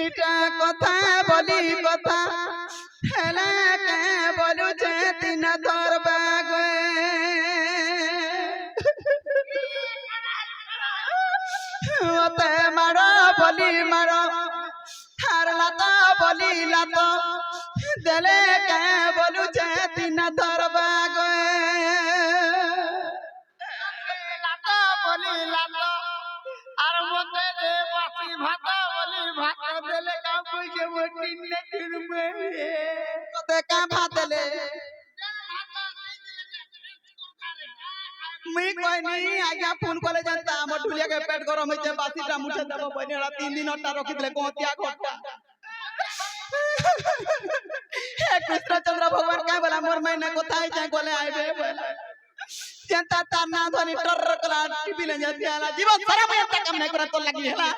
দুইটা কথা বলি কথা হেলা কে বলুছে তিন ধরবা গে ওতে মারো বলি মারো আর লাত বলি লাত দেলে কে বলুছে তিন ধরবা গে লাত বলি লাত আর মতে রে বাসি ভাত বলি ভাত দেলে কা কইছে বটি নে কিরবে কতে কা ভাত দেলে মুই কইনি আজ্ঞা ফোন করে জানতা আমার ঢুলিয়া के पेट गरम হইছে বাসিটা মুছে দেব বইনেরা 3 দিন ওটা রাখি দিলে কোতিয়া ঘটা হে কৃষ্ণচন্দ্র ভগবান কাই বলা মোর মাইনা কোথায় যায় বলে আইবে বলা চিন্তা তার না ধনি টর কলা টিপি লে যাতি আলা জীবন সারা মই একটা কাম নাই করে তোর লাগি হেলা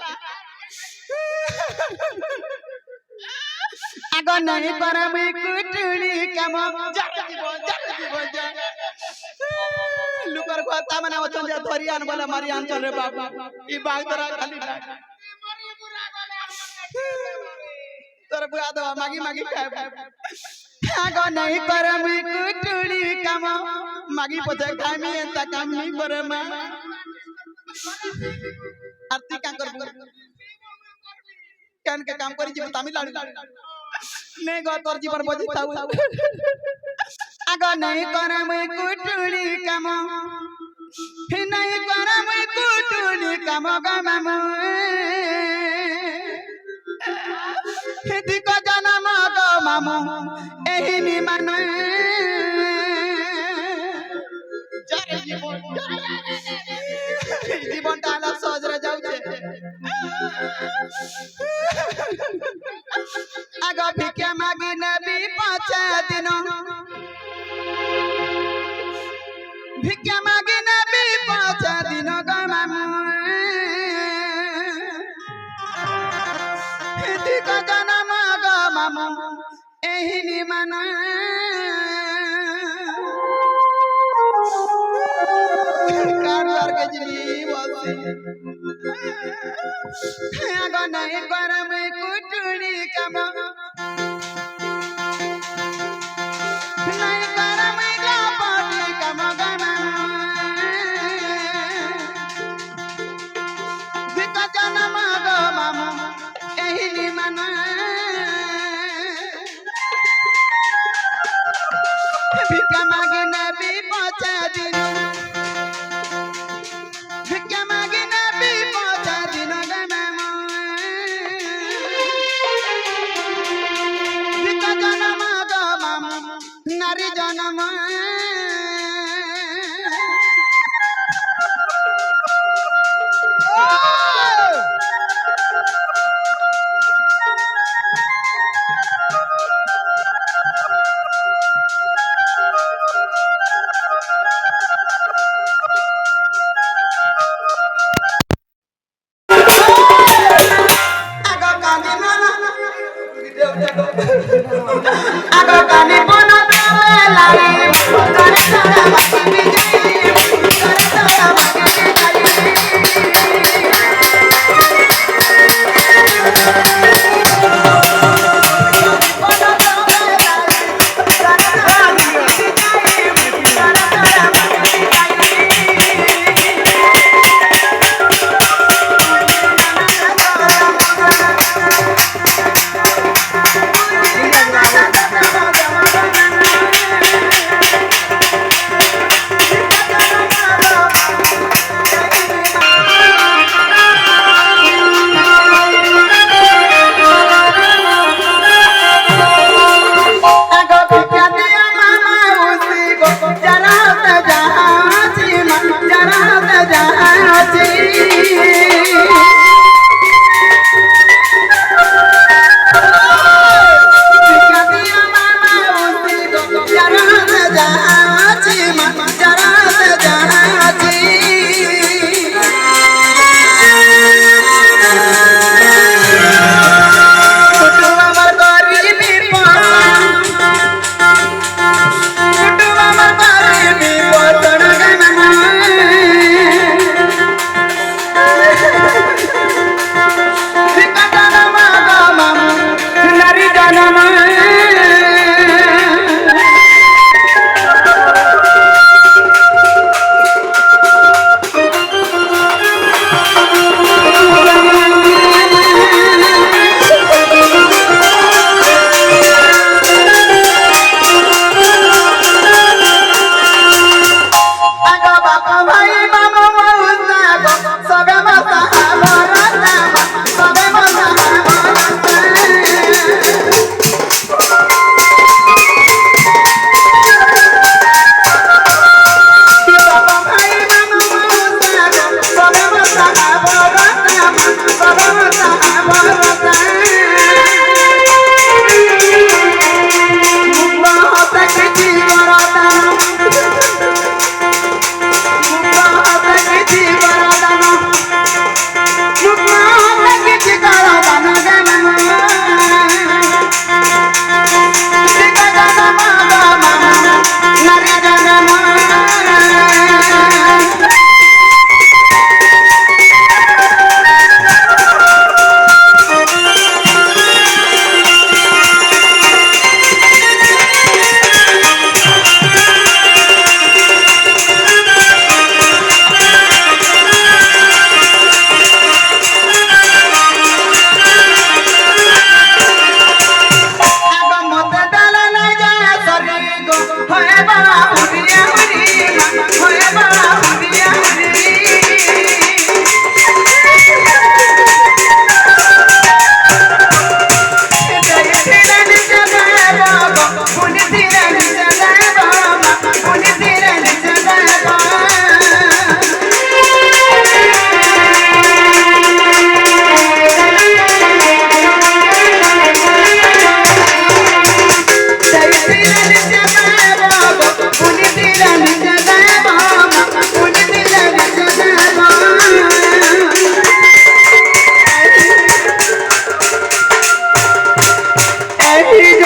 আগো নাই করে মুই কুটুলি কাম জার জীবন যা লুকার কথা মানে অচন যে ধরি আন বলে মারি আন চলে বাবা ই বাগ তোরা খালি না তোর বুয়া দেওয়া মাগি মাগি খায় আগো নাই করে মুই কুটুলি কাম মাগি পছে খাইমি এতা কাম নি করে মা আরতি কাম করব কেন के काम करी जीव तमिलनाडु ने गो तोर जीवन बजिताउ আগো নাই করে মুই কুটুলি কাম নাই করে মুই কুটুলি কাম গো মামু দিক জনম গো মামু এহি নি মানে যারে জীবনটা আলা সহজরে যাউছে আগো ভিক্ষা মাগি নেবি 5 দিন ভিক্ষা মাগি নেবি 5 দিন গো মামু দিক জনম গো মামু এহি নি মানে কারবার के जिली बोलती আগো নাই করে মুই কুটুলি কাম নাই করে মুই গাপটি কাম গানা দিক জনম গো মামু এহি নি মানে ভিক্ষা মাগি নেবি 5 দিন ভিক্ষা মাগি নেবি 5 দিন গো মামু দিক জনম গো মামু নারী জনম আগো কানে বনা লারে করে সারা বাকি বিজয় করে সারা বাকি বিজয়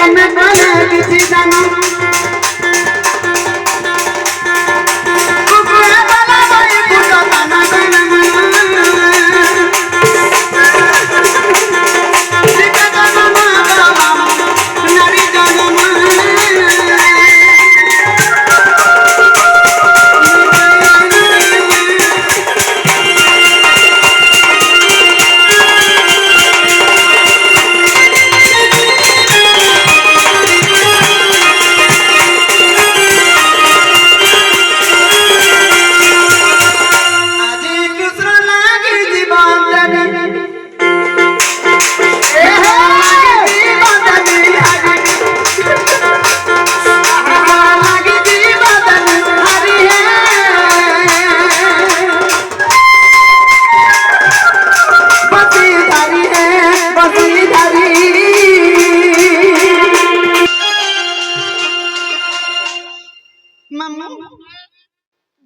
तमे करे किसी जानो कुकुरे वाला भाई पुतो ताना ताना सीता जानो मामा नारी जानो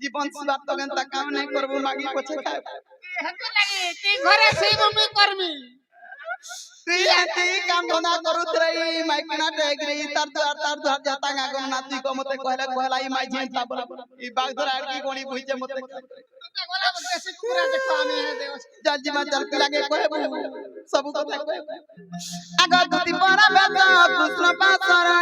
জীবন সুদার তো গেন তা কাম নাই করব মাগি পছে খাই হেতে লাগি তুই ঘরে সেই মমি করবি তুই এতে কাম ধন্দা করুত রই মাইকনা টেগরি তার যাতা গাগন নাতি কো মতে কহলা ই মাই যেন তা বলা ই বাগ ধরা আর কি গণি বুঝে মতে তোতে গলা দেশি কুকুরা দেখো আমি হে দেও জল জীবন জল লাগে কহবু सब কথা কহবু আগ দুতি পরা বেদ কৃষ্ণ পাসরা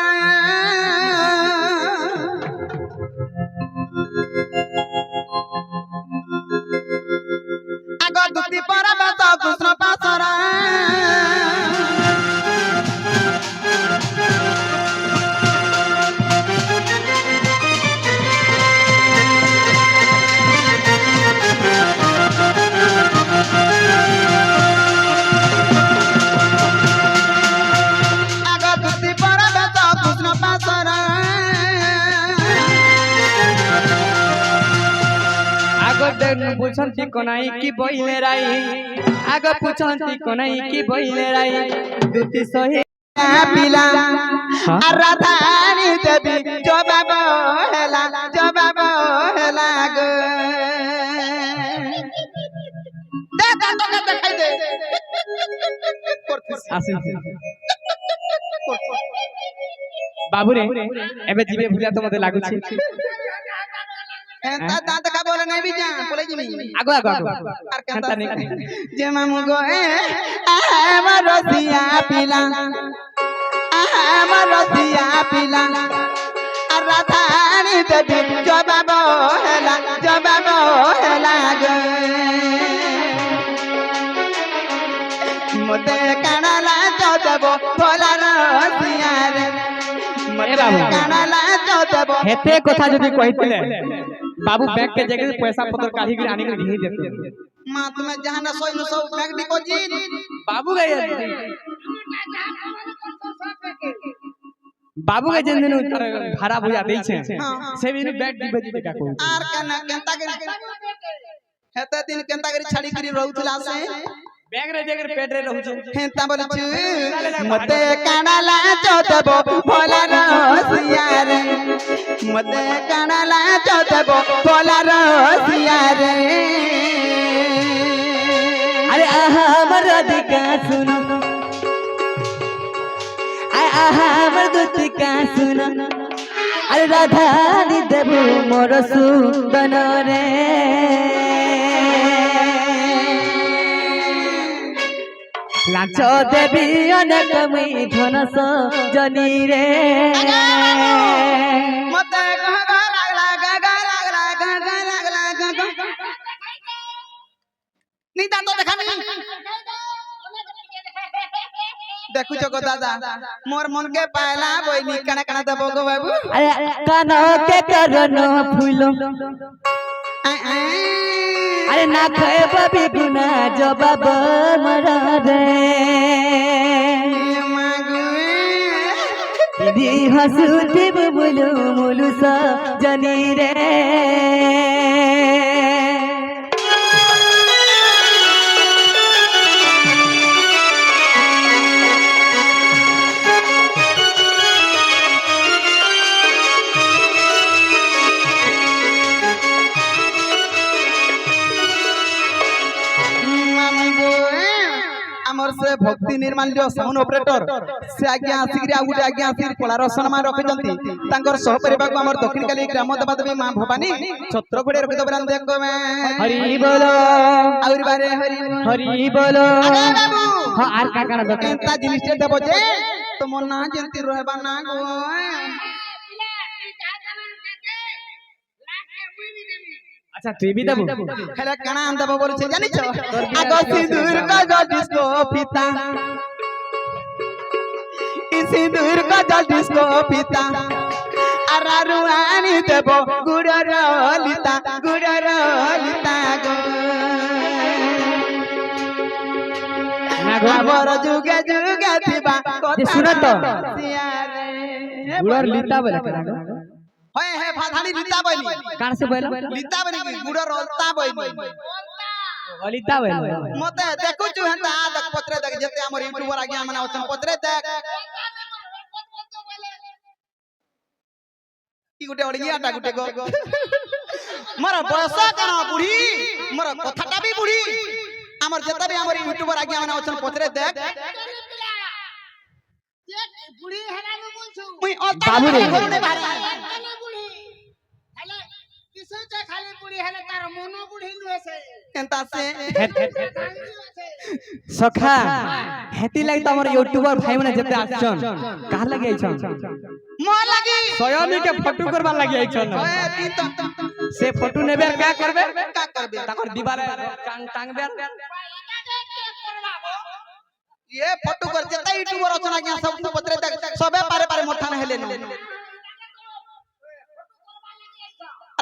দুতি পরা বেদ কৃষ্ণ পাসরা पूछती कोनाई की बोइले राई आग पूछती कोनाई की बोइले राई दुती सही पिला राधानी देवी जवाब हेला गो दे तो के देखाई दे बाबू रे एबे जीवे भुलिया तो मते लागु छी दांत का बोले नहीं भी जा बोले जी आगो और कहता नहीं जे मामू गो मरसिया पिला राधानी देवी जवाब हेला गो मते कानाला चौदबो भोला रसिया रे मते कानाला चौदबो हेते कथा जदी कहितले बाबू बैंक के जगह पैसा पत्र काढ़ी के आने के लिए भेज देते मां तुम्हें जहां न सोई न सो बैंक डिपॉजिट बाबू गए बाबू के जन दिन उतर भाड़ा बुझा दै छै से भी बैंक डिपॉजिट का को आर कना केंता के हेते दिन केंता के छाड़ी करी रहउतला से बैंक रे जगह पेट रे रहउ छै हेता बोल छु मते कानाला चौदबो भोला रसिया रे मते कानाला चौदबो भोला रसिया रे अरे आहा हमर अधिका सुन आहा हमर दुतिका सुन अरे राधानी देबू मोर सुदन रे लाच देवी अनेक मुई धनस जनी रे मते लागला नीता तो देखानी देखु जगो दादा मोर मन के पाला बोइनी कना कना दबो गो बाबू अरे कानो के करनो फूलो अरे ना खाए बबी गुना जवाब मरा रे दीदी हंसुती मुलु मुलु सा जनी रे से भक्त ଶକ୍ତି ନିର୍ମାଲ୍ୟ ସାଉଣ୍ଡ ଅପରେଟର ସେ ଆଜ୍ଞା ଆସିକିରି ଆଉ ଗୋଟେ ଆଜ୍ଞା ଆସିକିରି କଳାର ସମ୍ମାନ ରଖିଛନ୍ତି ତାଙ୍କର ସହପରିବାକୁ ଆମର ଦକ୍ଷିଣକାলী ଗ୍ରାମ ଦେବାଦେବୀ ମା ଭବାନୀ ଛତ୍ରପୁରରେ ରଖିଦେବେ ରାମଦେବ ହରି ବୋଲ ଆହୁରି ବାରେ ହରି ହରି ବୋଲ ବାବୁ ହଁ ଆର କା କାଣା ଦରକାର ଏନ୍ତା ଜିନିଷଟେ ଦେବ ଯେ ତୁମ ନା ଯେମିତି ରହିବା ନା ଗো अच्छा तू भी दबू हेले काना देबो बोलछे जानि छ आगो सिंदूर का जो डिस्को फीता ई सिंदूर का जो डिस्को फीता अरारुआनी देबो गुडर लिता गो आबर जुगे जुगे थिबा ये सुन तो सियारे गुड़र लीता बोले करा होय हे फाधानी लिता बनी कान से बोला लिता बनी गुडर रलता बनी लीता बोले मते देखु छु हंता देख पत्रे देख जते हमर यूट्यूबर आज्ञा माने अछन पत्रे देख की गुटे अड़ियाटा गुटे गो मोर बयस कन बुढ़ी मोर कथाटा भी बुढ़ी हमर जते भी हमर यूट्यूबर आज्ञा माने अछन पत्रे देख बुढ़ी हेला न बोलछु मुई बाबू रे खाली बुढ़ी हेले तार मनो बुढ़ी नुहे से केनता से सखा हेती लाग त हमर यूट्यूबर भाई माने जते आछन कहा लगे आछन मो लगी स्वयं के फोटो करबा लगे आछन ओए तीन तो से फोटो नेबे का करबे ताकर दीवार टांगबे ये फोटो कर जता यूट्यूबर अछन आज्ञा सब पत्रे देख सबे पारे पारे मोठान हेले न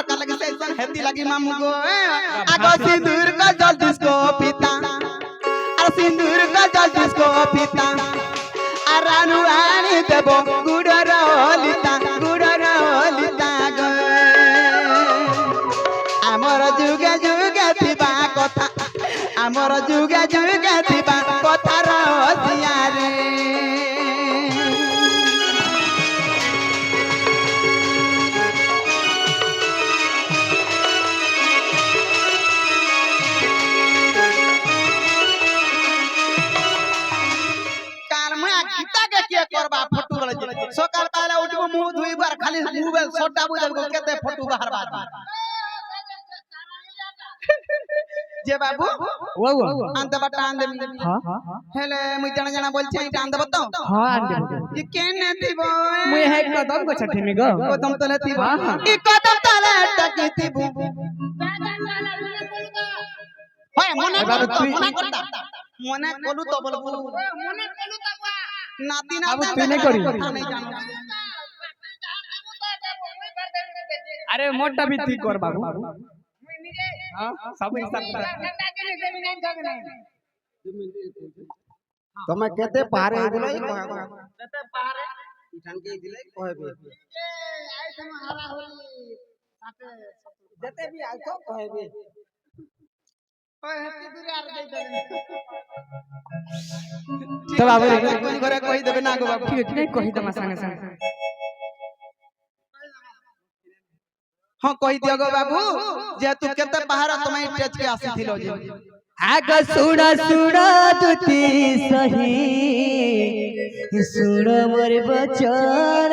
का लगे से ऐसा हेती लगी मामू को आगो सिंदूर का जल डिस्को पीता अरे सिंदूर का जल डिस्को पीता अरानु आनी देबो गुडर लिता गो हमर जुगे जुगे थिबा कथा हमर जुगे जुगे थिबा कथा रसिया रे करबा फोटो वाला सकाल काला उठबो मुंह धोई बार खाली मोबाइल छोटा बुझल को केते फोटो बाहर बात जे बाबू वो अंत बटा आंदे हां हेले मुई जना जना बोलछे इटा आंदे बतो हां आंदे ये केने थिबो मुई है कदम को छठी में गो कदम तले थिबो ई कदम तले टकी थिबो होय मने करता मने कोलू तो बोलबो मने कोलू तो नाती ना अब तू नहीं करी अरे मोटा भी ठीक कर बाबू हां सब हिसाब तमे केते पारे दिलै केते पारे इठान के दिलै कहबे आई हम हरा होली साथे जते भी आइ तो कहबे ओए हेती दूर आर दे देबे तो बाबू रे कोई घरे कहि देबे ना गो बाबू ठीक नहीं कहि दमा संगे संगे हां कहि दियो गो बाबू जे तू केते बाहर तमे टेच के आसी थिलो जे आग सुना दुती सही सुन मोर बचन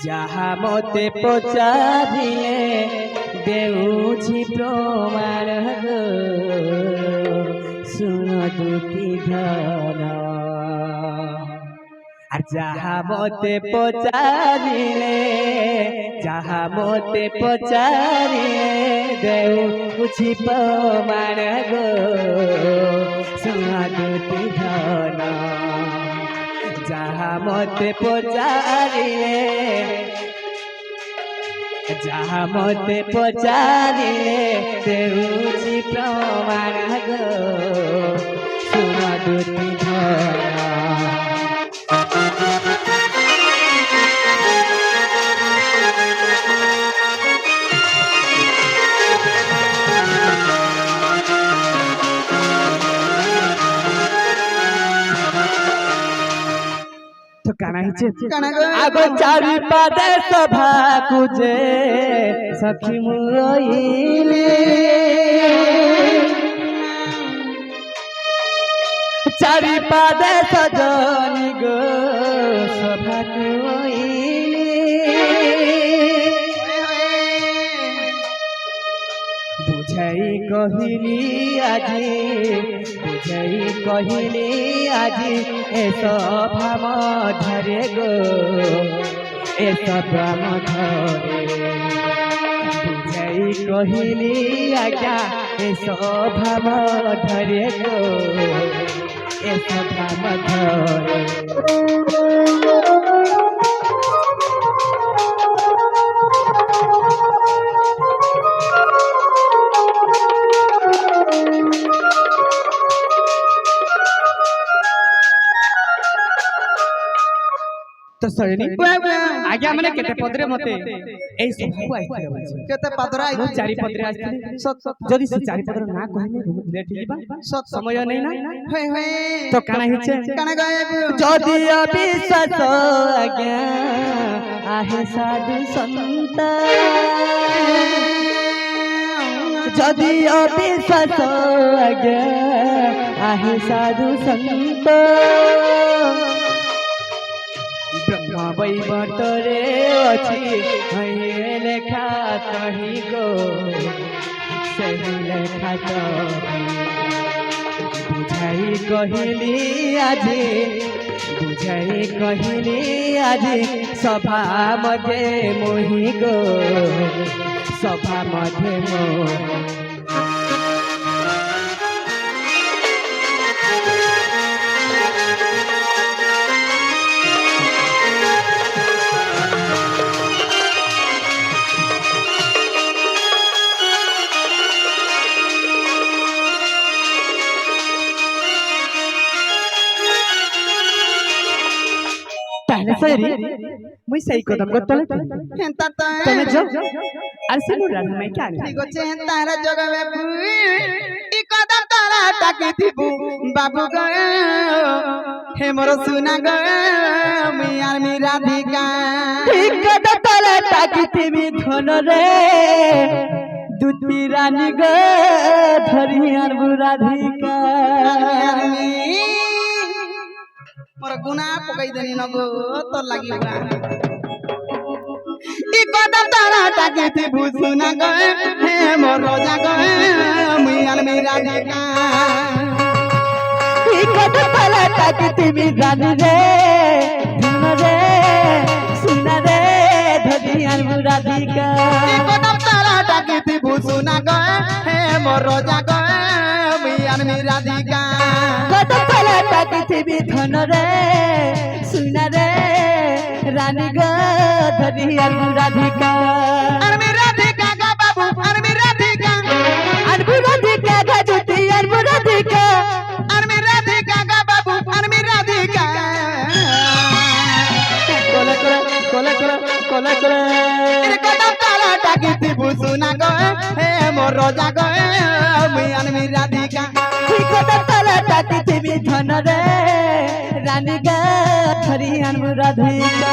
जहा मते पचारिले देउछि प्रमाण गो सुन दुती धन जहा मते पचारिले देउछि प्रमाण गो सुन दुती धन जहा मते पचारिले देउछि प्रमाण गो सुन दुती धन কানা হিচে কানা গো আগ চারি পাদে সভা কুজে সখী মুইলি চারি পাদে সজনি গো সভা কুইলি বুঝাই কহিলি আজি বুঝাই কহিলি আজি এ সভা মধ্যরে গো এ সভা মধ্যরে বুঝাই কহিলি আজ্ঞা এ সভা মধ্যরে গো এ সভা মধ্যরে तो सैनी आगे हमने केते पदरे मते एई सभाକୁ आइथिले बोलছে केते पदरा ମୁଁ ଚାରି ପଦରେ ଆସିଥିଲି ଯଦି ସେ ଚାରି ପଦର ନା କହିଲେ ବହୁତ ଲେଟ୍ ହେଇଯିବା ସମୟ ନେଇ ନା हे हे ତ କାଣା ହେଇছে काना गए যদি অবিশ্বাস আজ্ঞା আহে সাধু সন্ত যদি অবিশ্বাস আজ্ঞা আহে সাধু সন্ত ब्रह्म वैवर्तरे अछि हये लेखा कहि गो सही लेखा कहि बुझाई कहिली আজি बुझाई कहिली আজি सभा मध्ये मोहि गो सभा मध्ये मोहि पहले सरी मुई सही कदम को तले हेंता तो तने जो अरसे मुरा मैं क्या ठीक আছে তারা জগবে ই কদম তারা টাকি থিবু বাবু গো হে মোর সুনা গো মুই আর মি রাধিকা ঠিক কদম তলে টাকি থিবি ধন রে দুতি রানী গো ধরি আর রাধিকা मोर गुना पकई देनी न गो तो लागिबा इ कदम तारा टाके थी भूसुना गए हे मोर रोजा गए मुई आन मी राधिका इ कदम तले टाकी थी रानी रे धन रे सुना रे धरी আর রাধিকা इ कदम तारा टाके थी भूसुना गए हे मोर रोजा गए मुई आन मी राधिका कदम तले टाकी थी धन रे सुना रे रानी गो धरी আর রাধিকা आन मी राधिका गा बाबू आन मी राधिका আর রাধিকা গা জুতি আর রাধিকা आन मी राधिका गा बाबू आन मी राधिका कोले कोले कोले कोले कोले कोले इ कदम तारा टाके थी भूसुना गए हे मोर रोजा गए मुई आन मी राधिका कदम तले टाकी थी धन रे रानी गो धरी আর রাধিকা